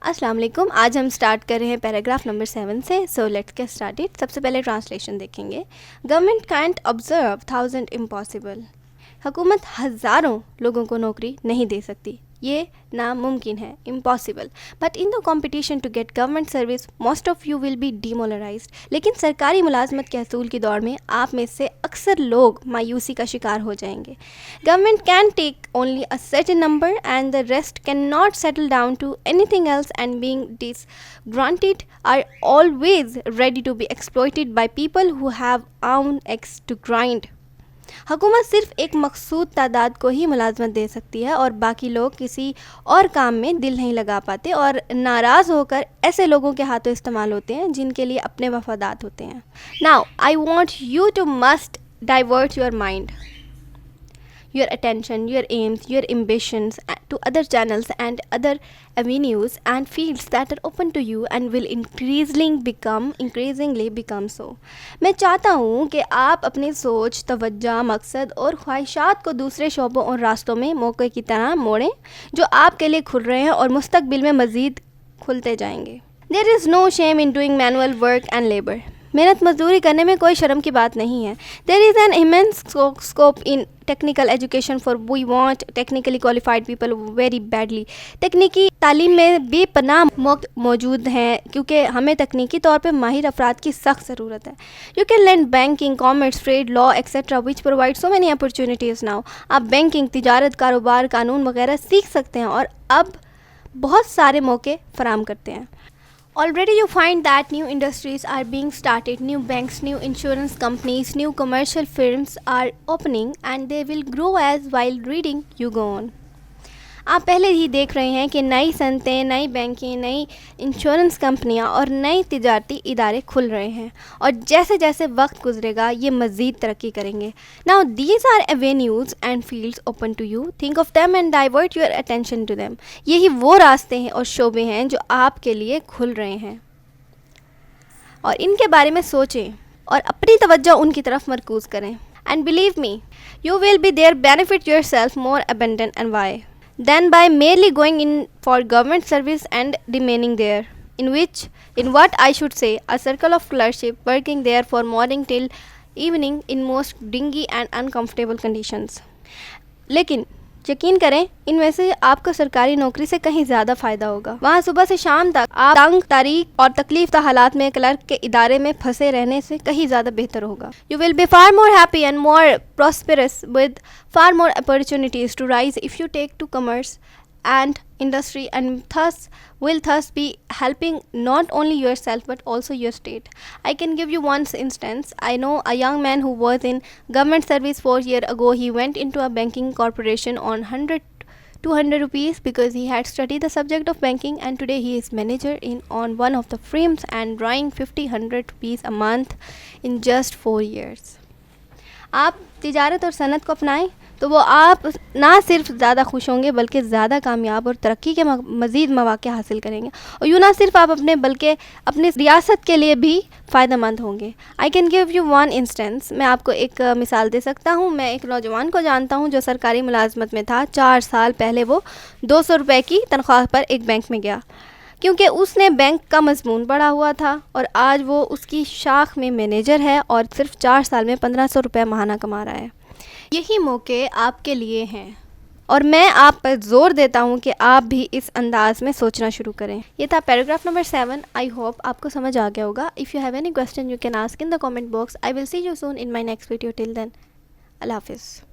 अस्सलाम वालेकुम। आज हम स्टार्ट कर रहे हैं पैराग्राफ नंबर 7 से। So let's get started. सबसे पहले ट्रांसलेशन देखेंगे। Government can't observe thousand impossible. हुकूमत हज़ारों लोगों को नौकरी नहीं दे सकती, ये नामुमकिन है, impossible. But in the competition to get government service most of you will be demoralized. लेकिन सरकारी मुलाजमत के हसूल की दौड़ में आप में से अक्सर लोग मायूसी का शिकार हो जाएंगे। Government can take only a certain number and the rest can not settle down to anything else and being disgruntled are always ready to be exploited by people who have own axe to grind। हुकूमत सिर्फ एक मखसूद तादाद को ही मुलाजमत दे सकती है और बाकी लोग किसी और काम में दिल नहीं लगा पाते और नाराज़ होकर ऐसे लोगों के हाथों इस्तेमाल होते हैं जिनके लिए अपने वफादात होते हैं। Now I want you to must divert your mind, your attention, your aims, your ambitions to other channels and other avenues and fields that are open to you and will increasingly become so। मैं चाहता हूँ कि आप अपनी सोच, तवज्जो, मकसद और ख्वाहिशात को दूसरे शोबों और रास्तों में मौके की तरह मोड़ें जो आपके लिए खुल रहे हैं और मुस्तकबिल में मज़ीद खुलते जाएंगे। There is no shame in doing manual work and labor। मेहनत मजदूरी करने में कोई शर्म की बात नहीं है। There is an immense scope in technical education for we want technically qualified people very badly. तकनीकी तालीम में बेपनाह मौक़े मौजूद हैं क्योंकि हमें तकनीकी तौर पे माहिर अफराद की सख्त ज़रूरत है। You can learn banking, commerce, trade, law etcetera which provide so many opportunities now. आप बैंकिंग, तिजारत, कारोबार, कानून वगैरह सीख सकते हैं और अब बहुत सारे मौके फराम करते हैं। Already you find that new industries are being started, new banks, new insurance companies, new commercial firms are opening and they will grow as while reading you go on। आप पहले ही देख रहे हैं कि नई सनतें, नई बैंकें, नई इंश्योरेंस कंपनियां और नए तिजारती इदारे खुल रहे हैं और जैसे जैसे वक्त गुजरेगा ये मज़ीद तरक्की करेंगे। Now these are avenues and fields open to you, think of them and divert your attention to them. यही वो रास्ते हैं और शोबे हैं जो आपके लिए खुल रहे हैं और इनके बारे में सोचें और अपनी तवज्जो उनकी तरफ मरकूज़ करें। And believe me, you will be there benefit your self more abundant and why than by merely going in for government service and remaining there, in what I should say a circle of clerkship, working there for morning till evening in most dingy and uncomfortable conditions। लेकिन यकीन करें इनमें से आपको सरकारी नौकरी से कहीं ज़्यादा फ़ायदा होगा। वहाँ सुबह से शाम तक आप तंग, तारीक और तकलीफ हालात में क्लर्क के इदारे में फंसे रहने से कहीं ज़्यादा बेहतर होगा। You will be far more happy and more prosperous with far more opportunities to rise if you take to commerce and industry and will thus be helping not only yourself but also your state। I can give you one instance। I know a young man who was in government service 4 years ago। He went into a banking corporation on 200 rupees because he had studied the subject of banking and today he is manager on one of the firms and drawing 100 rupees a month in just 4 years। आप तिजारत और सनत को अपनाएं तो वो आप ना सिर्फ ज़्यादा खुश होंगे बल्कि ज़्यादा कामयाब और तरक्की के मज़ीद मौक़े हासिल करेंगे और यूँ ना सिर्फ आप अपने बल्कि अपनी रियासत के लिए भी फ़ायदेमंद होंगे। I can give you one instance. मैं आपको एक मिसाल दे सकता हूँ। मैं एक नौजवान को जानता हूँ जो सरकारी मुलाजमत में था। 4 साल पहले वो 200 रुपये की तनख्वाह पर एक बैंक में गया क्योंकि उसने बैंक का मजमून पढ़ा हुआ था और आज वो उसकी शाख में मैनेजर है और सिर्फ 4 साल में 1500 रुपये माहाना कमा रहा है। यही मौके आपके लिए हैं और मैं आप पर ज़ोर देता हूँ कि आप भी इस अंदाज में सोचना शुरू करें। ये था पैराग्राफ नंबर 7। आई होप आपको समझ आ गया होगा। If you have any question you can ask in the comment box. I will see you soon in my next video. Till then, Allah हाफिज़।